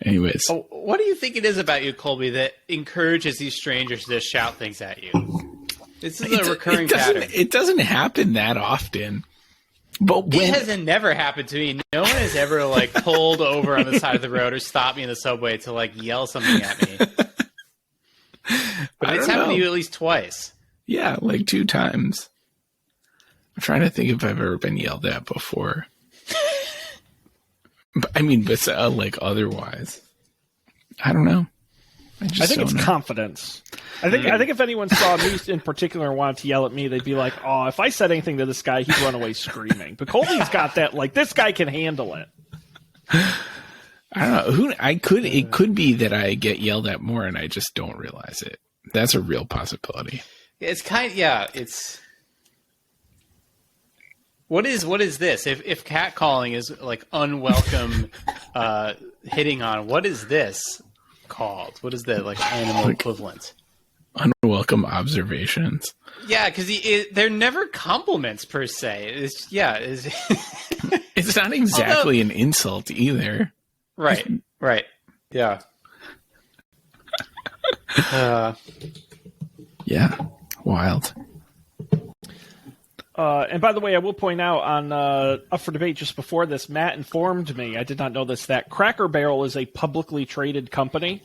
Anyways. What do you think it is about you, Colby, that encourages these strangers to shout things at you? This is a recurring pattern. It doesn't happen that often. But it hasn't never happened to me. No one has ever like pulled over on the side of the road or stopped me in the subway to like yell something at me. But it's happened to you at least twice. Yeah, like 2 times. I'm trying to think if I've ever been yelled at before. But, like otherwise. I don't know. I think it's confidence. I think if anyone saw me in particular and wanted to yell at me, they'd be like, "Oh, if I said anything to this guy, he'd run away screaming." But Colby's got that. Like, this guy can handle it. I don't know. It could be that I get yelled at more and I just don't realize it. That's a real possibility. It's it's. What is this? If catcalling is like unwelcome hitting on, what is this called? What is the animal equivalent? Unwelcome observations. Yeah, because they're never compliments per se. It's It's not exactly an insult either. Right. Yeah. Yeah. Wild. And by the way, I will point out on Up for Debate just before this, Matt informed me, I did not know this, that Cracker Barrel is a publicly traded company,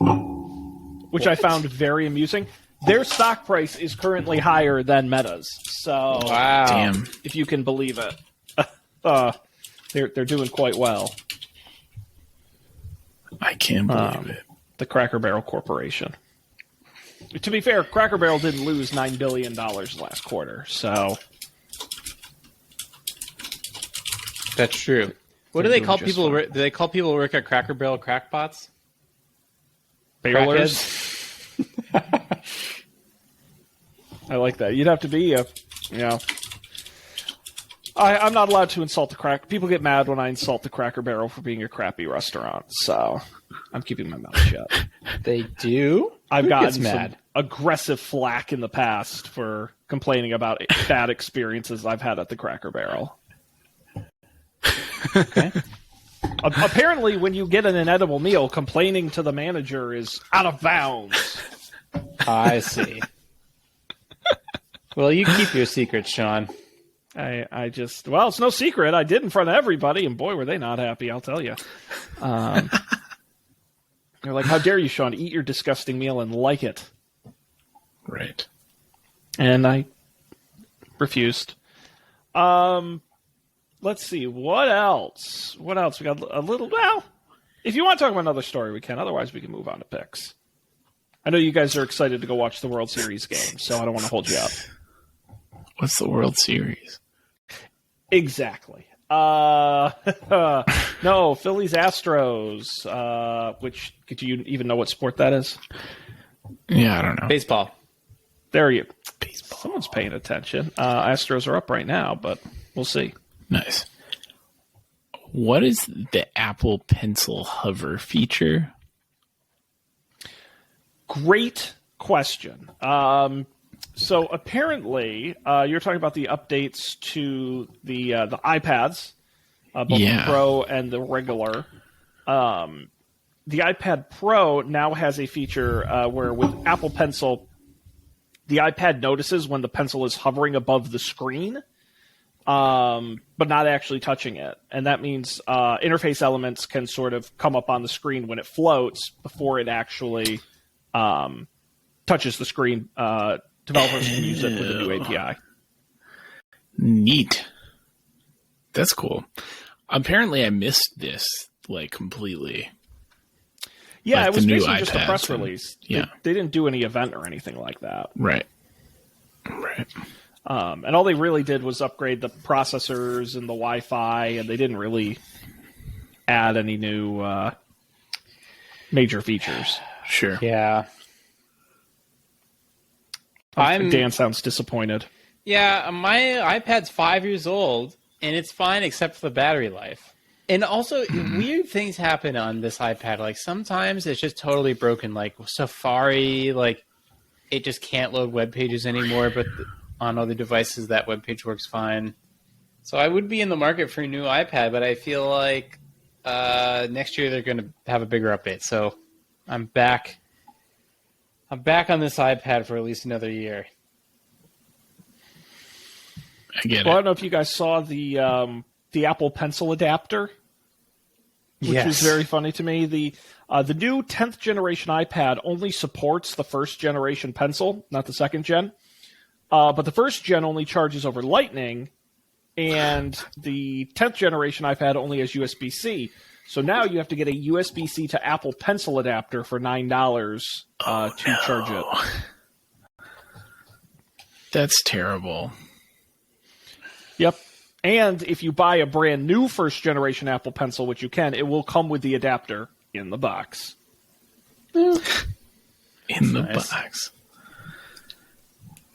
which I found very amusing. Their stock price is currently higher than Meta's. So, wow. Damn. If you can believe it. They're doing quite well. I can't believe it. The Cracker Barrel Corporation. To be fair, Cracker Barrel didn't lose $9 billion last quarter, so... That's true. What do they call people? Do they call people who work at Cracker Barrel crackpots? Barrelers? I like that. You'd have to be I'm not allowed to insult the crack. People get mad when I insult the Cracker Barrel for being a crappy restaurant, so I'm keeping my mouth shut. They do? I've gotten some aggressive flack in the past for complaining about bad experiences I've had at the Cracker Barrel. Okay. Apparently, when you get an inedible meal, complaining to the manager is out of bounds. I see. Well, you keep your secrets, Sean. It's no secret. I did in front of everybody, and boy, were they not happy, I'll tell you. They're like, how dare you, Sean, eat your disgusting meal and like it. Right. And I refused. Let's see. What else? We got a little... Well, if you want to talk about another story, we can. Otherwise, we can move on to picks. I know you guys are excited to go watch the World Series game, so I don't want to hold you up. What's the World Series? Exactly. No, Phillies Astros, which, did you even know what sport that is? Yeah, I don't know. Baseball. There you... Baseball. Someone's paying attention. Astros are up right now, but we'll see. Nice. What is the Apple Pencil hover feature? Great question. So apparently, you're talking about the updates to the iPads, both the Pro and the regular. The iPad Pro now has a feature where with Apple Pencil, the iPad notices when the pencil is hovering above the screen, but not actually touching it. And that means interface elements can sort of come up on the screen when it floats before it actually touches the screen. Developers can use it with the new API. Neat. That's cool. Apparently I missed this, completely. Yeah, it was new basically just a iPads press release. Yeah. They didn't do any event or anything like that. Right. And all they really did was upgrade the processors and the Wi-Fi, and they didn't really add any new major features. Sure. Yeah. Dan sounds disappointed. Yeah, my iPad's 5 years old, and it's fine except for the battery life. And also, weird things happen on this iPad. Sometimes it's just totally broken. Safari, it just can't load web pages anymore, but on other devices, that web page works fine. So I would be in the market for a new iPad, but I feel like next year they're going to have a bigger update. So I'm back. I'm back on this iPad for at least another year. I get it. Well, I don't know if you guys saw the Apple Pencil adapter, which was very funny to me. The new 10th generation iPad only supports the first generation Pencil, not the second gen. But the first gen only charges over Lightning, and the 10th generation iPad only has USB-C. So now you have to get a USB-C to Apple Pencil adapter for $9 to charge it. That's terrible. Yep. And if you buy a brand new first generation Apple Pencil, which you can, it will come with the adapter in the box. In the box.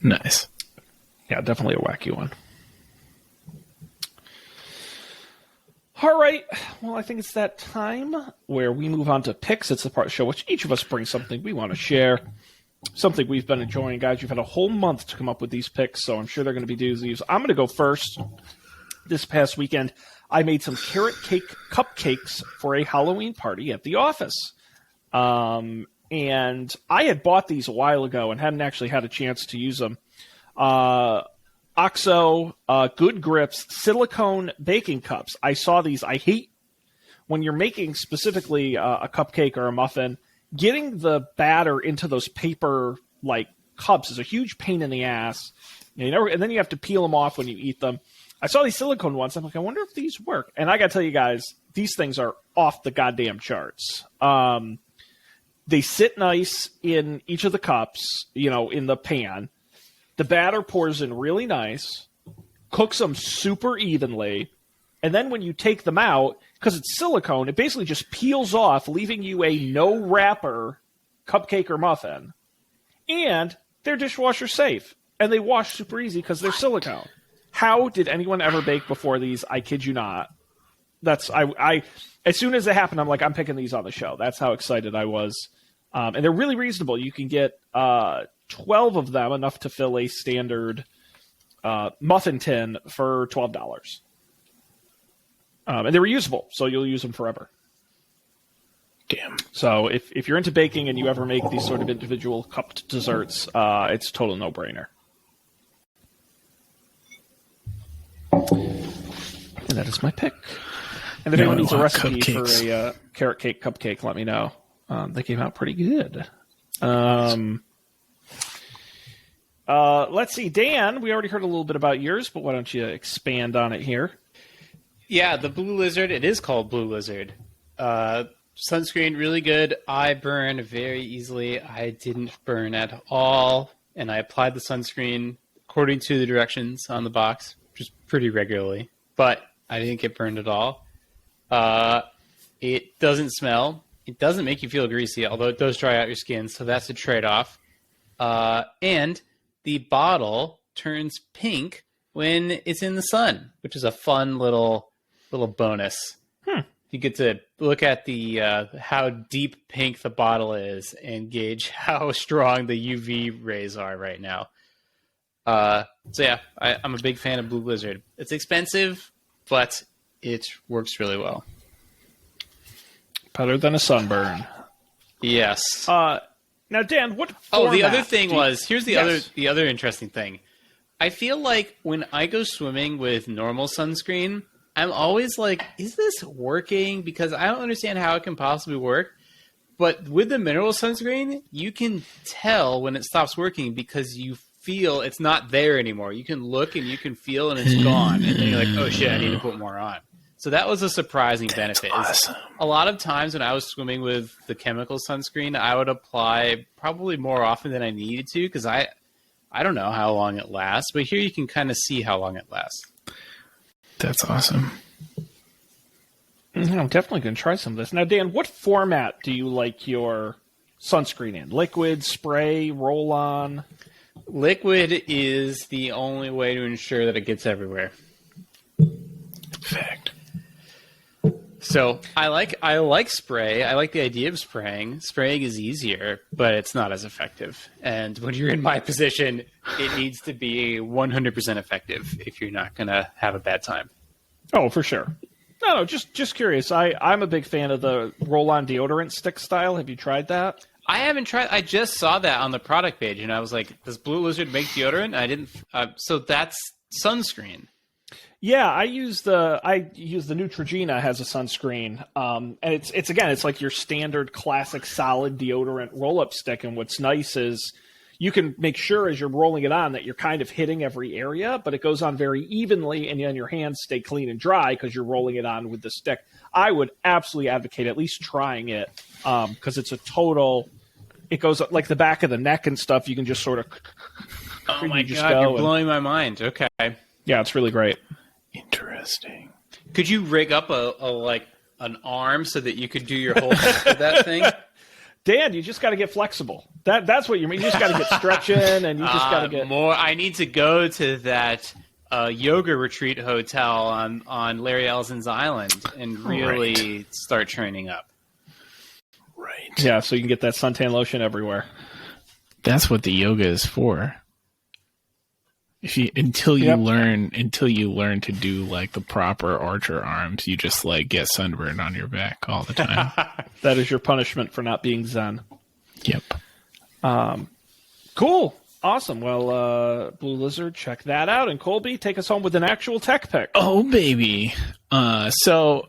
Nice. Yeah, definitely a wacky one. All right. Well, I think it's that time where we move on to picks. It's the part of the show which each of us brings something we want to share, something we've been enjoying. Guys, you've had a whole month to come up with these picks, so I'm sure they're going to be doozies. I'm going to go first. This past weekend, I made some carrot cake cupcakes for a Halloween party at the office. And I had bought these a while ago and hadn't actually had a chance to use them. OXO, Good Grips, silicone baking cups. I saw these. I hate when you're making specifically a cupcake or a muffin, getting the batter into those paper like cups is a huge pain in the ass. And then you have to peel them off when you eat them. I saw these silicone ones. I'm like, I wonder if these work. And I got to tell you guys, these things are off the goddamn charts. They sit nice in each of the cups, in the pan. The batter pours in really nice, cooks them super evenly, and then when you take them out, because it's silicone, it basically just peels off, leaving you a no-wrapper cupcake or muffin. And they're dishwasher safe, and they wash super easy because they're silicone. How did anyone ever bake before these? I kid you not. I as soon as it happened, I'm like, I'm picking these on the show. That's how excited I was. And they're really reasonable. You can get 12 of them, enough to fill a standard muffin tin for $12. And they're reusable, so you'll use them forever. Damn. So if you're into baking and you ever make these sort of individual cupped desserts, it's a total no-brainer. And that is my pick. And if anyone needs a recipe for a carrot cake cupcake, let me know. They came out pretty good. Let's see, Dan, we already heard a little bit about yours, but why don't you expand on it here? Yeah, the Blue Lizard, it is called Blue Lizard. Sunscreen, really good. I burn very easily. I didn't burn at all. And I applied the sunscreen according to the directions on the box, just pretty regularly. But I didn't get burned at all. It doesn't smell. It doesn't make you feel greasy, although it does dry out your skin, so that's a trade-off. And the bottle turns pink when it's in the sun, which is a fun little bonus. You get to look at the how deep pink the bottle is and gauge how strong the UV rays are right now. So yeah, I'm a big fan of Blue Lizard. It's expensive, but it works really well. Better than a sunburn. Yes. Now, Dan, what format? Oh, the other thing was, here's the other interesting thing. I feel like when I go swimming with normal sunscreen, I'm always like, is this working? Because I don't understand how it can possibly work. But with the mineral sunscreen, you can tell when it stops working because you feel it's not there anymore. You can look and you can feel and it's gone. And then you're like, oh shit, I need to put more on. So that was a surprising benefit. Awesome. A lot of times when I was swimming with the chemical sunscreen, I would apply probably more often than I needed to because I don't know how long it lasts. But here you can kind of see how long it lasts. That's awesome. I'm definitely going to try some of this. Now, Dan, what format do you like your sunscreen in? Liquid, spray, roll-on? Liquid is the only way to ensure that it gets everywhere. Fact. So I like spray. I like the idea of spraying. Spraying is easier, but it's not as effective. And when you're in my position, it needs to be 100% effective if you're not going to have a bad time. Oh, for sure. No, just curious. I'm a big fan of the roll-on deodorant stick style. Have you tried that? I haven't tried. I just saw that on the product page, and I was like, "Does Blue Lizard make deodorant?" I didn't. So that's sunscreen. Yeah, I use the Neutrogena has a sunscreen, and it's like your standard classic solid deodorant roll-up stick. And what's nice is you can make sure as you're rolling it on that you're kind of hitting every area, but it goes on very evenly, and then your hands stay clean and dry because you're rolling it on with the stick. I would absolutely advocate at least trying it because it's a total. It goes like the back of the neck and stuff. You can just sort of. Oh my God, you're blowing my mind. Okay. Yeah, it's really great. Interesting. Could you rig up an arm so that you could do your whole thing with that thing? Dan, you just got to get flexible. That's what you mean. You just got to get stretching, and you just got to get more. I need to go to that yoga retreat hotel on Larry Ellison's Island and really start training up. Right. Yeah, so you can get that suntan lotion everywhere. That's what the yoga is for. Until you learn to do like the proper archer arms, you just like get sunburned on your back all the time. That is your punishment for not being Zen. Yep. Cool. Awesome. Well, Blue Lizard, check that out. And Colby, take us home with an actual tech pick. Oh, baby. So,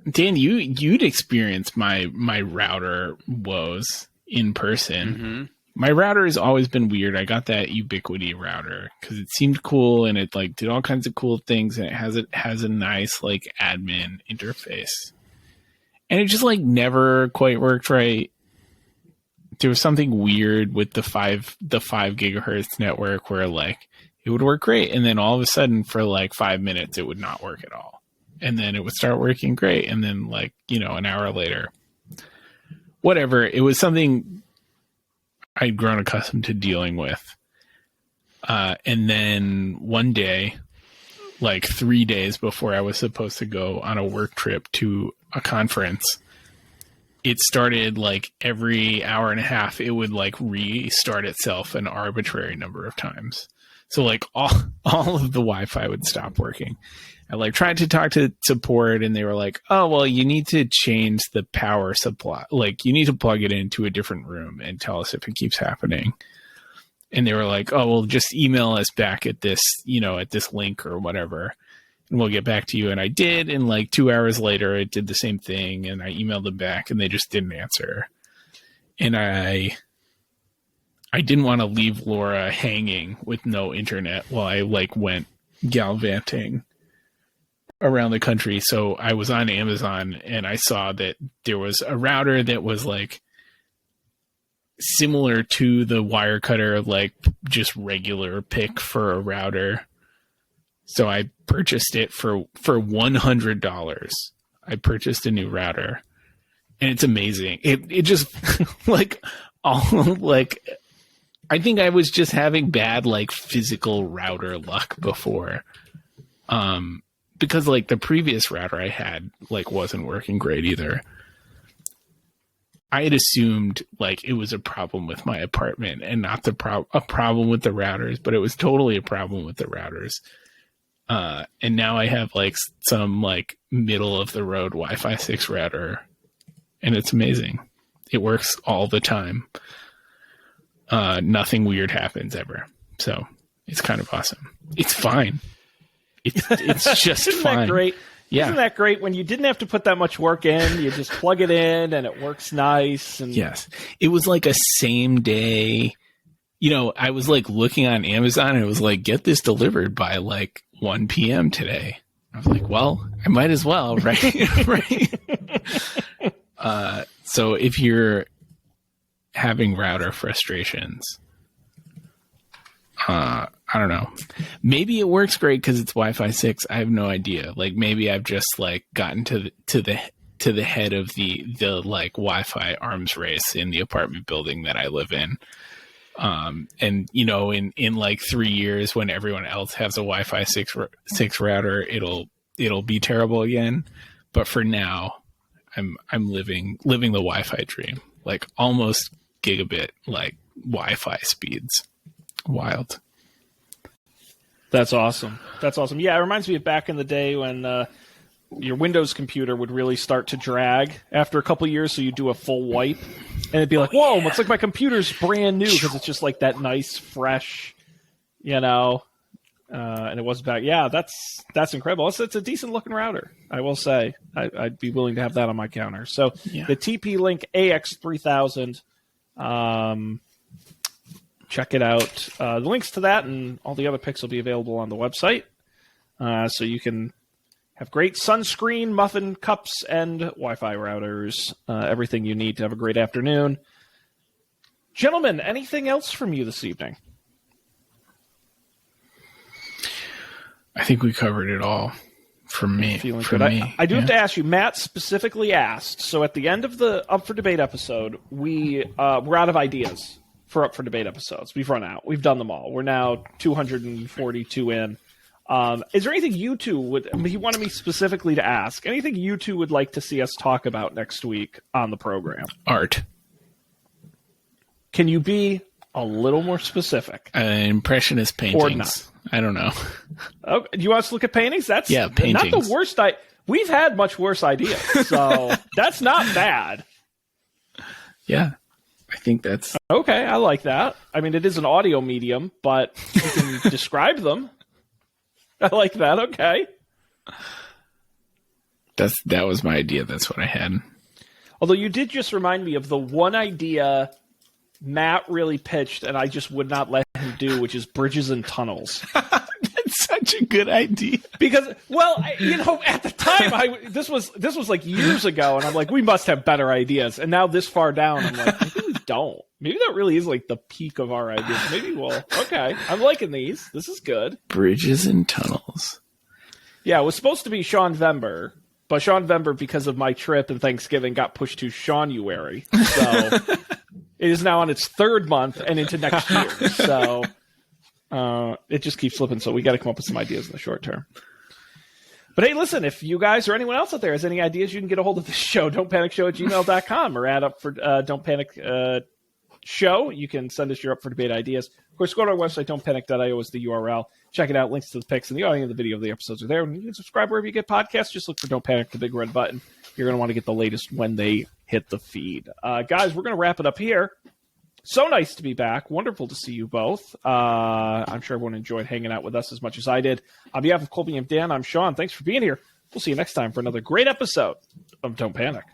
Dan, you'd experienced my router woes in person. Mm-hmm. My router has always been weird. I got that Ubiquiti router because it seemed cool and it like did all kinds of cool things, and it has a nice like admin interface. And it just like never quite worked right. There was something weird with the 5 gigahertz network where like it would work great, and then all of a sudden for like 5 minutes it would not work at all. And then it would start working great, and then like, an hour later. Whatever. It was something I'd grown accustomed to dealing with. And then one day, like 3 days before I was supposed to go on a work trip to a conference, it started like every hour and a half, it would like restart itself an arbitrary number of times. So like all of the Wi-Fi would stop working. I like tried to talk to support, and they were like, oh, well, you need to change the power supply. Like you need to plug it into a different room and tell us if it keeps happening. And they were like, oh, well, just email us back at this, at this link or whatever, and we'll get back to you. And I did. And like 2 hours later, it did the same thing. And I emailed them back, and they just didn't answer. And I didn't want to leave Laura hanging with no internet while I like went gallivanting around the country. So I was on Amazon, and I saw that there was a router that was like similar to the Wirecutter, like just regular pick for a router. So I purchased it for $100. I purchased a new router, and it's amazing. It just like all like, I think I was just having bad like physical router luck before. Because like the previous router I had like wasn't working great either. I had assumed like it was a problem with my apartment and not a problem with the routers, but it was totally a problem with the routers. And now I have like some like middle of the road Wi-Fi 6 router, and it's amazing. It works all the time. Nothing weird happens ever. So it's kind of awesome. It's fine. It's just Isn't fine. That great? Yeah. Isn't that great when you didn't have to put that much work in? You just plug it in and it works nice. And yes, it was like a same day. I was like looking on Amazon, and it was like, get this delivered by like 1 p.m. today. I was like, well, I might as well, right? Right. So if you're having router frustrations, I don't know. Maybe it works great because it's Wi-Fi 6. I have no idea. Like maybe I've just like gotten to the head of the like Wi-Fi arms race in the apartment building that I live in. And in like 3 years, when everyone else has a Wi-Fi 6 router, it'll be terrible again. But for now, I'm living the Wi-Fi dream, like almost gigabit like Wi-Fi speeds. Wild. That's awesome. Yeah, it reminds me of back in the day when your Windows computer would really start to drag after a couple years, so you do a full wipe, and it'd be like, whoa, it's like my computer's brand new because it's just like that nice, fresh, and it was back. Yeah, that's incredible. It's a decent looking router, I will say. I'd be willing to have that on my counter. So the TP-Link AX3000. check it out. The links to that and all the other picks will be available on the website. So you can have great sunscreen, muffin cups, and Wi-Fi routers. Everything you need to have a great afternoon. Gentlemen, anything else from you this evening? I think we covered it all from me. Feeling from good. me. I do have to ask you, Matt specifically asked, so at the end of the Up for Debate episode, we're out of ideas for Up for Debate episodes. We've run out. We've done them all. We're now 242 in. Is there anything you two would, he wanted me specifically to ask, anything you two would like to see us talk about next week on the program? Art. Can you be a little more specific? Impressionist paintings. Or not. I don't know. Oh, do you want us to look at paintings? That's paintings. Not the worst. We've had much worse ideas, so that's not bad. Yeah, I think that's... Okay, I like that. I mean, it is an audio medium, but you can describe them. I like that. Okay. That was my idea. That's what I had. Although you did just remind me of the one idea Matt really pitched, and I just would not let him do, which is bridges and tunnels. That's such a good idea. Because, well, at the time, this was like years ago, and I'm like, we must have better ideas. And now this far down, I'm like, maybe we don't. Maybe that really is like the peak of our ideas. Maybe okay, I'm liking these. This is good. Bridges and tunnels. Yeah, it was supposed to be Sean Vember, but Sean Vember, because of my trip and Thanksgiving, got pushed to Seanuary. So it is now on its third month and into next year. So it just keeps slipping. So we got to come up with some ideas in the short term. But hey, listen, if you guys or anyone else out there has any ideas, you can get a hold of the show, don'tpanicshow@gmail.com, or add up for Don't Panic Show. You can send us your Up for Debate ideas. Of course, go to our website, don'tpanic.io is the URL. Check it out. Links to the pics and the audio of the video of the episodes are there. And you can subscribe wherever you get podcasts. Just look for Don't Panic, the big red button. You're going to want to get the latest when they hit the feed. Guys, we're going to wrap it up here. So nice to be back. Wonderful to see you both. I'm sure everyone enjoyed hanging out with us as much as I did. On behalf of Colby and Dan, I'm Sean. Thanks for being here. We'll see you next time for another great episode of Don't Panic.